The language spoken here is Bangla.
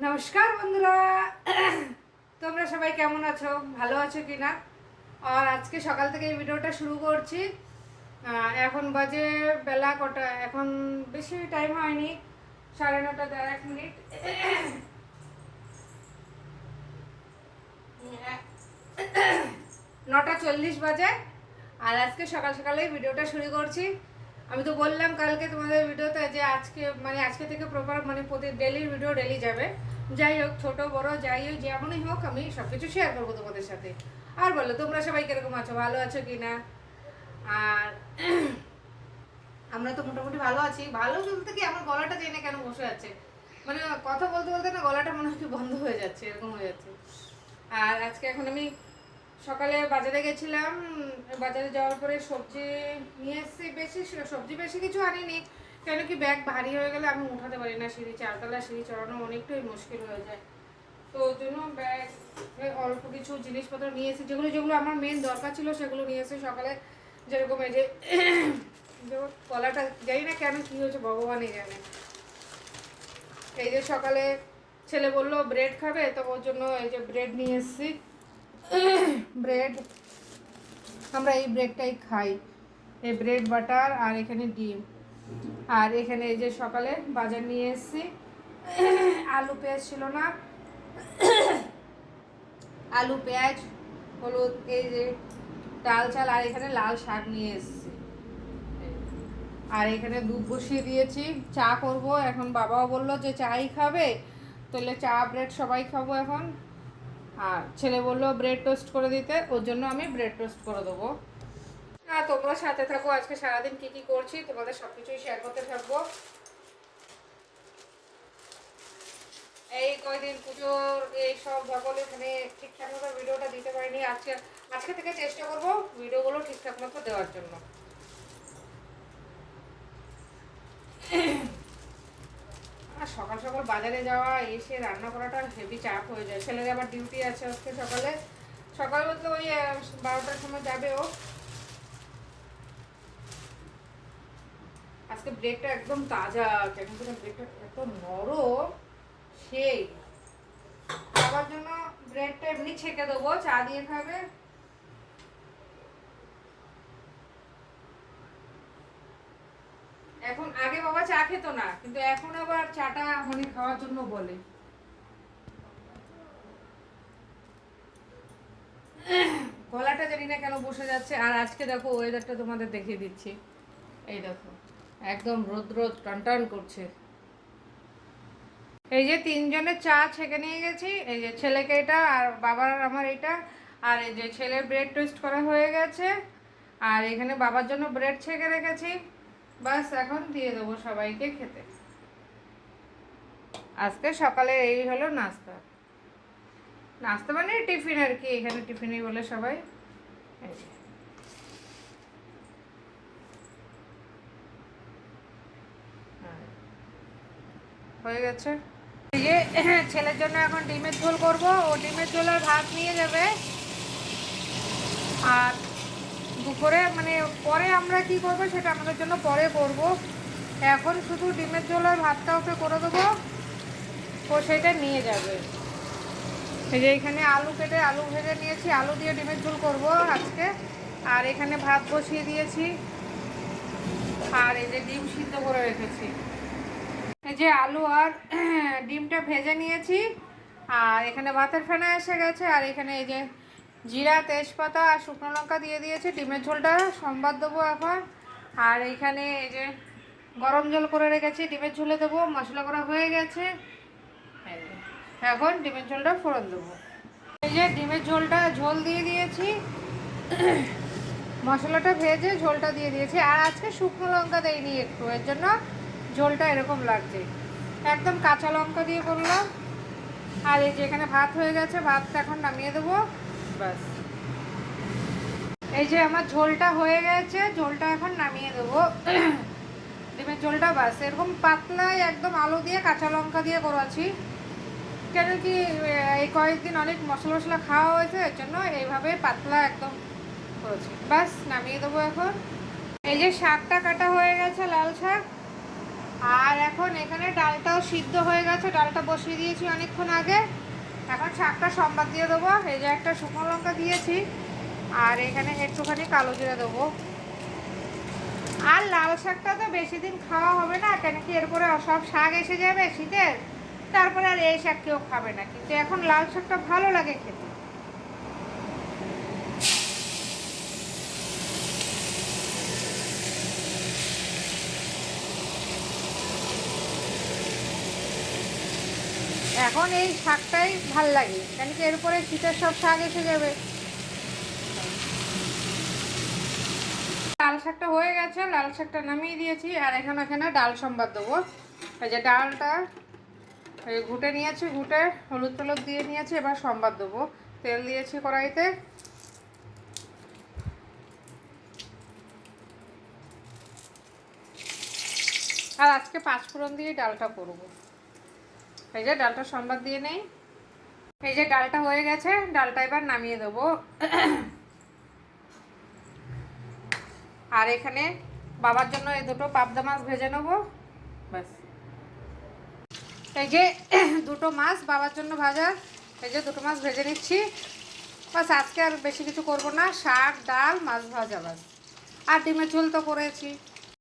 নমস্কার বন্ধুরা, তোমরা সবাই কেমন আছো? ভালো আছো কি না? আর আজকে সকাল থেকে এই ভিডিওটা শুরু করছি। এখন বাজে বেলা কটা, এখন বেশি টাইম হয়নি, 9:30 9:40 বাজে। আর আজকে সকাল সকালেই ভিডিওটা শুরু করছি। আমি তো বললাম কালকে তোমাদের ভিডিওতে যে আজকে থেকে প্রপার প্রতি ডেলির ভিডিও ডেলি যাবে। যাই হোক, ছোট বড় যাই হোক, যেমনই হোক, আমি সব কিছু শেয়ার করবো তোমাদের সাথে। আর বলো, তোমরা সবাই কিরকম আছো? ভালো আছো কি না? আর আমরা তো মোটামুটি ভালো আছি। ভালো বলতে কি, আমার গলাটা জেনে কেন বসে আছে, কথা বলতে বলতে না গলাটা মনে হয় বন্ধ হয়ে যাচ্ছে, এরকম হয়ে যাচ্ছে। আর আজকে এখন আমি সকালে বাজারে গেছিলাম। বাজারে যাওয়ার পরে সবজি নিয়ে এসেছি। সবজি বেশি কিছু আনিনি, কেন কি ব্যাগ ভারী হয়ে গেলে আমি উঠাতে পারি না। চারতলা সিঁড়ি চড়ানো অনেকটাই মুশকিল হয়ে যায়। তো ওই জন্য ব্যাগ অল্প কিছু জিনিসপত্র নিয়ে এসেছি, যেগুলো যেগুলো আমার মেন দরকার ছিল সেগুলো নিয়ে এসেছি সকালে। যেরকম এই যে কলাটা জানি না কেন কী হয়েছে, ভগবানই জানে। এই যে সকালে ছেলে বললো ব্রেড খাবে, তো ওর জন্য এই যে ব্রেড নিয়ে এসেছি। ব্রেড, আমরা এই ব্রেডটাই খাই, এই ব্রেড বাটার, আর এখানে ডিম। আর এখানে এই যে সকালে বাজার নিয়ে এসেছি। আলু পেঁয়াজ ছিল না, আলু পেঁয়াজ হলুদ, এই যে ডাল চাল, আর এখানে লাল শাক নিয়ে এসেছি। আর এখানে দুধ বসিয়ে দিয়েছি, চা করব এখন। বাবাও বললো যে চাই খাবে, তাহলে চা ব্রেড সবাই খাবো এখন। আর ছেলে বললো ব্রেড টোস্ট করে দিতে, ওর জন্য আমি ব্রেড টোস্ট করে দেবো। আর তোমরা সাথে থাকো, আজকে সারাদিন কি কি করছি তোমাদের সব কিছুই শেয়ার করতে থাকবো। এই কয়দিন পুজোর এই সব সকলে ঠিকঠাক মতো ভিডিওটা দিতে পারিনি। আজকে থেকে চেষ্টা করবো ভিডিওগুলো ঠিকঠাক মতো দেওয়ার জন্য। আর সকাল সকাল বাজারে যাওয়া, এসে রান্না করাটা হেভি চাপ হয়ে যায়। ছেলের আবার ডিউটি আছে আজকে সকালে। সকাল বলতে ওই 12টার সময় যাবে ও। আজকে ব্রেডটা একদম তাজা, কেন করে ব্রেডটা এত নরম, সেই খাবার জন্য ব্রেডটা এমনি ছেঁকে দেবো, চা দিয়ে খাবে। এখন আগে বাবা চা খেত না, কিন্তু এখন আবার চাটা খাওয়ার জন্য বলে। গলাটা জানি না কেন বসে যাচ্ছে। আর আজকে দেখো ওয়েদারটা তোমাদের দেখিয়ে দিচ্ছি। এই দেখো, একদম রোদ রোদ টান টান করছে। এই যে তিনজনের চা ছেঁকে নিয়ে গেছি, এই যে ছেলেকে এটা, আর বাবার আমার এটা। আর এই যে ছেলের ব্রেড টোস্ট করা হয়ে গেছে, আর এখানে বাবার জন্য ব্রেড ছেঁকে রেখেছি। বাস এখন দিয়ে দেবো সবাইকে খেতে। আজকে সকালে এই হলো নাস্তা। নাস্তা মানে টিফিন আর কি, এখানে টিফিনই বলে সবাই। হয়ে গেছে। এই যে ছেলের জন্য এখন ডিমের ঝোল করব, ও ডিমের ঝোল আর ভাত নিয়ে যাবে। আর দুপুরে পরে আমরা কি করব সেটা আমাদের জন্য পরে করব। এখন শুধু ডিমের ঝোল আর ভাতটা ওকে করে দেবো, ও সেটা নিয়ে যাবে। এই যে এখানে আলু কেটে আলু ভেজে নিয়েছি, আলু দিয়ে ডিমের ঝোল করব আজকে। আর এখানে ভাত বসিয়ে দিয়েছি, আর এই যে ডিম সিদ্ধ করে রেখেছি। এই যে আলু আর ডিমটা ভেজে নিয়েছি, আর এখানে ভাতের ফেনা এসে গেছে। আর এখানে এই যে জিরা তেজপাতা আর শুকনো লঙ্কা দিয়ে দিয়েছি। ডিমের ঝোলটা সম্বাদ দেবো এখন। আর এইখানে এই যে গরম জল করে রেখেছি, ডিমের ঝোলে দেবো। মশলা করা হয়ে গেছে, এখন ডিমের ঝোলটা ফোড়ন দেবো। এই যে ডিমের ঝোল দিয়ে দিয়েছি, মশলাটা ভেজে ঝোলটা দিয়ে দিয়েছি। আর আজকে শুকনো লঙ্কা দেয়নি একটু, এর জন্য ঝোলটা এরকম লাগছে। একদম কাঁচা লঙ্কা দিয়ে করলাম। আর এই যে এখানে ভাত হয়ে গেছে, ভাতটা এখন নামিয়ে দেবো। ব্যাস, এই যে আমার ঝোলটা হয়ে গেছে, ঝোলটা এখন নামিয়ে দেবো। ডিমের ঝোলটা বাস এরকম পাতলাই, একদম আলু দিয়ে কাঁচা লঙ্কা দিয়ে করেছি। কেন কি এই কয়েকদিন অনেক মশলা খাওয়া হয়েছে, এর জন্য এইভাবে পাতলা একদম করেছি। বাস নামিয়ে দেবো এখন। এই যে শাকটা কাটা হয়ে গেছে, লাল শাক। আর এখন এখানে ডালটাও সিদ্ধ হয়ে গেছে, ডালটা বসিয়ে দিয়েছি অনেকক্ষণ আগে। এখন শাকটা সম্বাদ দিয়ে দেবো। এই যে একটা শুকনো লঙ্কা দিয়েছি, আর এখানে একটুখানি কালো জিরে দেবো। আর লাল শাকটা তো বেশি দিন খাওয়া হবে না, কেন কি এরপরে সব শাক এসে যাবে শীতের, তারপরে আর এই শাক কেউ খাবে না, কিন্তু এখন লাল শাকটা ভালো লাগে খেতে। এখন এই শাকটাই ভাল লাগে, কেন কি এরপরে শীতের সব শাক এসে যাবে। লাল শাকটা হয়ে গেছে, লাল শাকটা নামিয়ে দিয়েছি। আর এখানে ডাল সম্বাদ দেবো। এই যে ডালটা ঘুটে নিয়েছি, ঘুটে হলুদ টলুদ দিয়ে নিয়েছি, এবার সম্বাদ দেবো। তেল দিয়েছি কড়াইতে। আর আজকে পাঁচফোড়ন দিয়ে ডালটা করব। এই যে ডালটা সম্বাদ দিয়ে নেই। এই যে ডালটা হয়ে গেছে, ডালটা এবার নামিয়ে দেবো। আর এখানে বাবার জন্য এই দুটো পাবদা মাছ ভেজে নেবো, ব্যাস। এই যে দুটো মাছ বাবার জন্য ভাজা, এই যে দুটো মাছ ভেজে নিচ্ছি, বাস। আজকে আর বেশি কিছু করব না, শাক ডাল মাছ ভাজা, বাস। আর ডিমের ঝোল তো করেছি।